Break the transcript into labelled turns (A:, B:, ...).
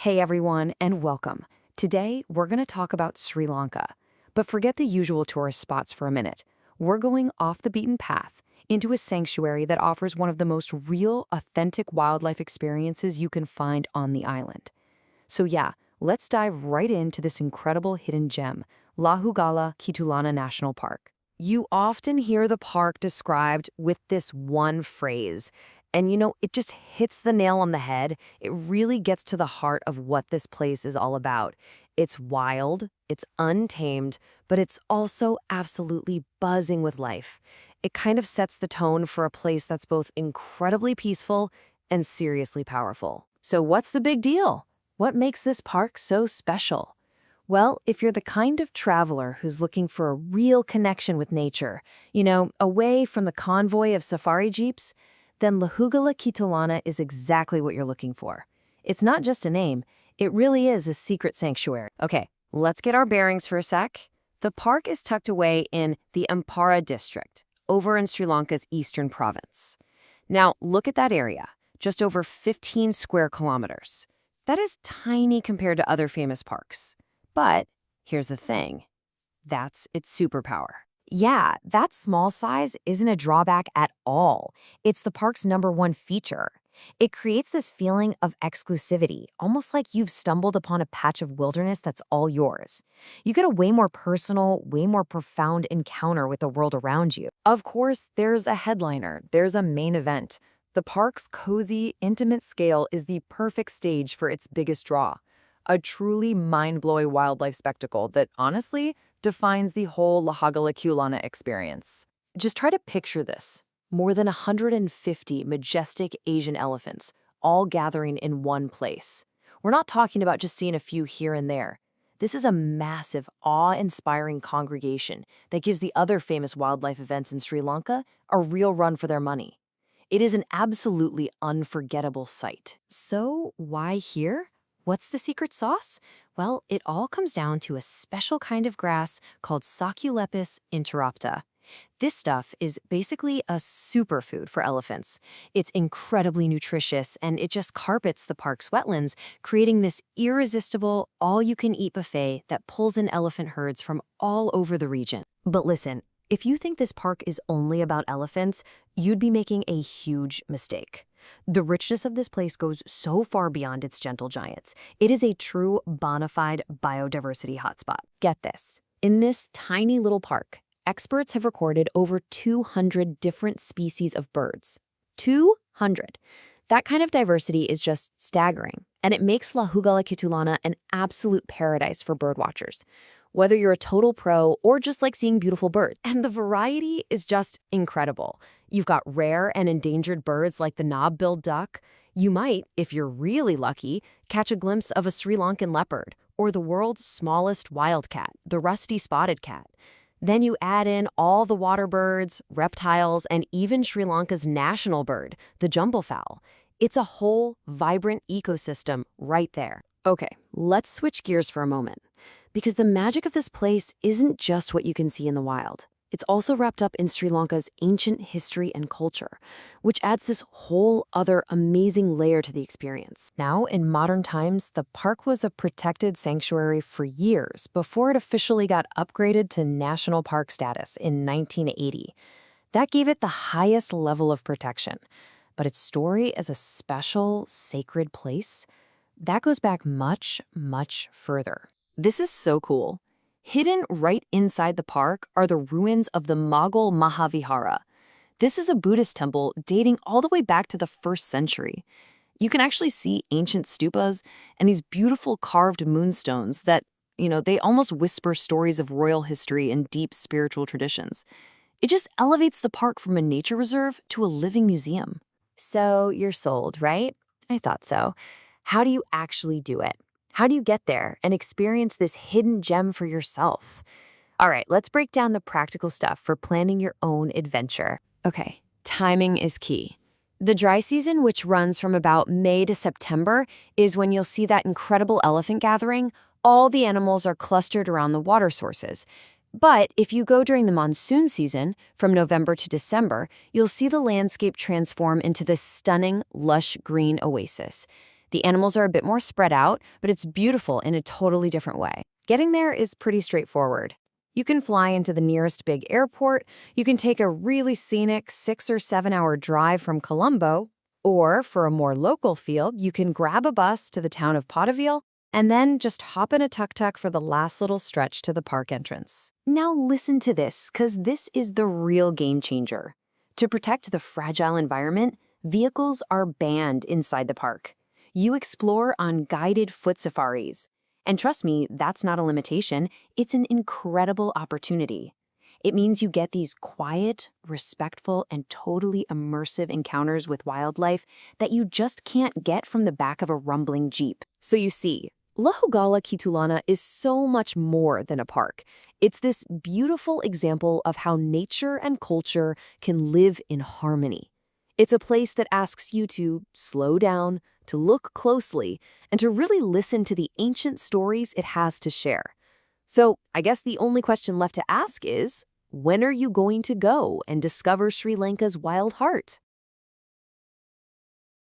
A: Hey everyone, and welcome. Today, we're going to talk about Sri Lanka. But forget the usual tourist spots for a minute. We're going off the beaten path into a sanctuary that offers one of the most real, authentic wildlife experiences you can find on the island. So yeah, let's dive right into this incredible hidden gem, Lahugala Kitulana National Park. You often hear the park described with this one phrase, and it just hits the nail on the head. It really gets to the heart of what this place is all about. It's wild, it's untamed, but it's also absolutely buzzing with life. It kind of sets the tone for a place that's both incredibly peaceful and seriously powerful. So what's the big deal? What makes this park so special? Well, if you're the kind of traveler who's looking for a real connection with nature, away from the convoy of safari jeeps, then Lahugala Kitulana is exactly what you're looking for. It's not just a name, it really is a secret sanctuary. Okay, let's get our bearings for a sec. The park is tucked away in the Ampara district, over in Sri Lanka's eastern province. Now, look at that area, just over 15 square kilometers. That is tiny compared to other famous parks. But here's the thing, that's its superpower. Yeah, that small size isn't a drawback at all. It's the park's #1 feature. It creates this feeling of exclusivity, almost like you've stumbled upon a patch of wilderness that's all yours. You get a way more personal, way more profound encounter with the world around you. Of course, there's a headliner, there's a main event. The park's cozy, intimate scale is the perfect stage for its biggest draw. A truly mind-blowing wildlife spectacle that, honestly, defines the whole Lahugala Kitulana experience. Just try to picture this. More than 150 majestic Asian elephants, all gathering in one place. We're not talking about just seeing a few here and there. This is a massive, awe-inspiring congregation that gives the other famous wildlife events in Sri Lanka a real run for their money. It is an absolutely unforgettable sight. So, why here? What's the secret sauce? Well, it all comes down to a special kind of grass called Succulepis interrupta. This stuff is basically a superfood for elephants. It's incredibly nutritious, and it just carpets the park's wetlands, creating this irresistible, all-you-can-eat buffet that pulls in elephant herds from all over the region. But listen, if you think this park is only about elephants, you'd be making a huge mistake. The richness of this place goes so far beyond its gentle giants. It is a true bona fide biodiversity hotspot. Get this. In this tiny little park, experts have recorded over 200 different species of birds. 200. That kind of diversity is just staggering, and it makes Lahugala Kitulana an absolute paradise for birdwatchers. Whether you're a total pro or just like seeing beautiful birds. And the variety is just incredible. You've got rare and endangered birds like the knob-billed duck. You might, if you're really lucky, catch a glimpse of a Sri Lankan leopard or the world's smallest wildcat, the rusty spotted cat. Then you add in all the water birds, reptiles, and even Sri Lanka's national bird, the jumblefowl. It's a whole, vibrant ecosystem right there. Okay, let's switch gears for a moment. Because the magic of this place isn't just what you can see in the wild. It's also wrapped up in Sri Lanka's ancient history and culture, which adds this whole other amazing layer to the experience. Now, in modern times, the park was a protected sanctuary for years before it officially got upgraded to national park status in 1980. That gave it the highest level of protection. But its story as a special, sacred place, that goes back much, much further. This is so cool. Hidden right inside the park are the ruins of the Magul Maha Viharaya. This is a Buddhist temple dating all the way back to the 1st century. You can actually see ancient stupas and these beautiful carved moonstones that, they almost whisper stories of royal history and deep spiritual traditions. It just elevates the park from a nature reserve to a living museum. So you're sold, right? I thought so. How do you actually do it? How do you get there and experience this hidden gem for yourself? All right, let's break down the practical stuff for planning your own adventure. Okay, timing is key. The dry season, which runs from about May to September, is when you'll see that incredible elephant gathering. All the animals are clustered around the water sources. But if you go during the monsoon season, from November to December, you'll see the landscape transform into this stunning, lush green oasis. The animals are a bit more spread out, but it's beautiful in a totally different way. Getting there is pretty straightforward. You can fly into the nearest big airport, you can take a really scenic 6 or 7 hour drive from Colombo, or for a more local feel, you can grab a bus to the town of Potterville and then just hop in a tuk-tuk for the last little stretch to the park entrance. Now listen to this, because this is the real game changer. To protect the fragile environment, vehicles are banned inside the park. You explore on guided foot safaris. And trust me, that's not a limitation. It's an incredible opportunity. It means you get these quiet, respectful, and totally immersive encounters with wildlife that you just can't get from the back of a rumbling Jeep. So you see, Lahugala Kitulana is so much more than a park. It's this beautiful example of how nature and culture can live in harmony. It's a place that asks you to slow down, to look closely, and to really listen to the ancient stories it has to share. So I guess the only question left to ask is, when are you going to go and discover Sri Lanka's wild heart?